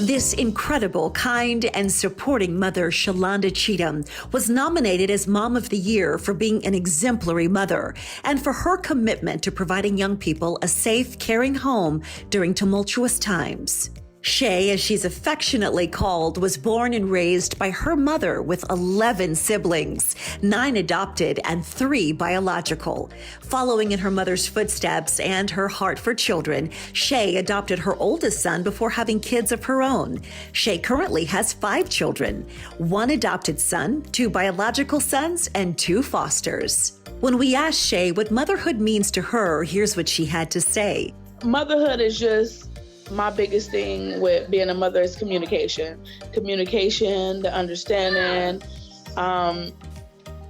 This incredible, kind, and supporting mother, Shalonda Cheatham, was nominated as Mom of the Year for being an exemplary mother and for her commitment to providing young people a safe, caring home during tumultuous times. Shay, as she's affectionately called, was born and raised by her mother with 11 siblings, 9 adopted and 3 biological. Following in her mother's footsteps and her heart for children, Shay adopted her oldest son before having kids of her own. Shay currently has 5 children, 1 adopted son, 2 biological sons, and 2 fosters. When we asked Shay what motherhood means to her, here's what she had to say. Motherhood is just my biggest thing with being a mother is communication. Communication, the understanding.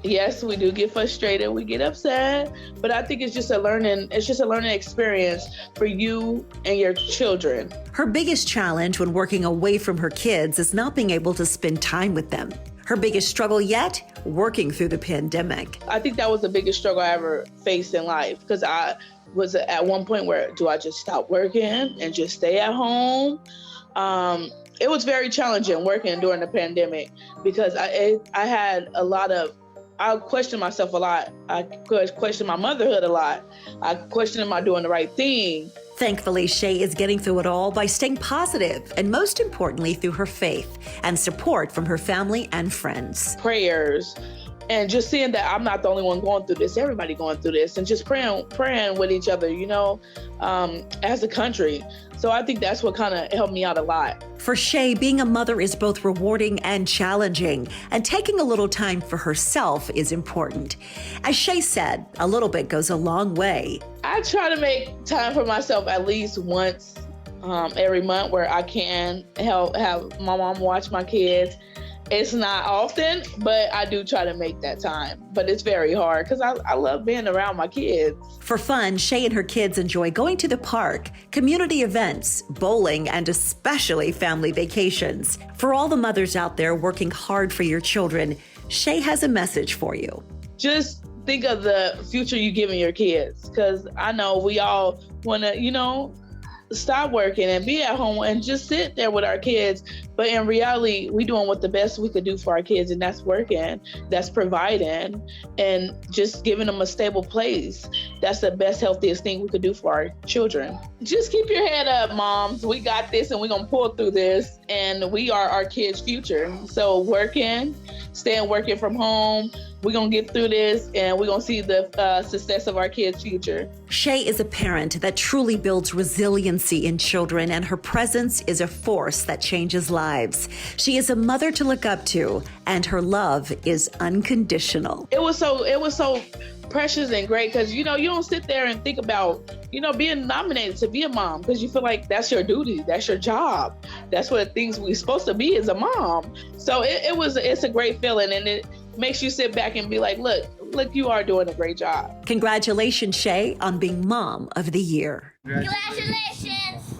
Yes, we do get frustrated, we get upset, but I think it's just a learning experience for you and your children. Her biggest challenge when working away from her kids is not being able to spend time with them. Her biggest struggle yet, working through the pandemic. I think that was the biggest struggle I ever faced in life, because I was at one point where, do I just stop working and just stay at home? It was very challenging working during the pandemic because I questioned myself a lot. I questioned my motherhood a lot. I questioned, am I doing the right thing? Thankfully, Shay is getting through it all by staying positive and most importantly through her faith and support from her family and friends. Prayers. And just seeing that I'm not the only one going through this, everybody going through this, and just praying with each other, as a country. So I think that's what kind of helped me out a lot. For Shay, being a mother is both rewarding and challenging, and taking a little time for herself is important. As Shay said, a little bit goes a long way. I try to make time for myself at least once every month where I can have my mom watch my kids. It's not often, but I do try to make that time. But it's very hard because I love being around my kids. For fun, Shay and her kids enjoy going to the park, community events, bowling, and especially family vacations. For all the mothers out there working hard for your children, Shay has a message for you. Just think of the future you're giving your kids, because I know we all want to, stop working and be at home and just sit there with our kids. But in reality, we doing what the best we could do for our kids, and that's working, that's providing, and just giving them a stable place. That's the best, healthiest thing we could do for our children. Just keep your head up, moms. We got this, and we're gonna pull through this, and we are our kids' future. So staying working from home, we're gonna get through this, and we're gonna see the success of our kids' future. Shay is a parent that truly builds resiliency in children, and her presence is a force that changes lives. She is a mother to look up to, and her love is unconditional. It was so precious and great because, you don't sit there and think about, being nominated to be a mom because you feel like that's your duty, that's your job. That's what things we're supposed to be as a mom. So it's a great feeling, and it makes you sit back and be like, look, you are doing a great job. Congratulations, Shay, on being Mom of the Year. Congratulations.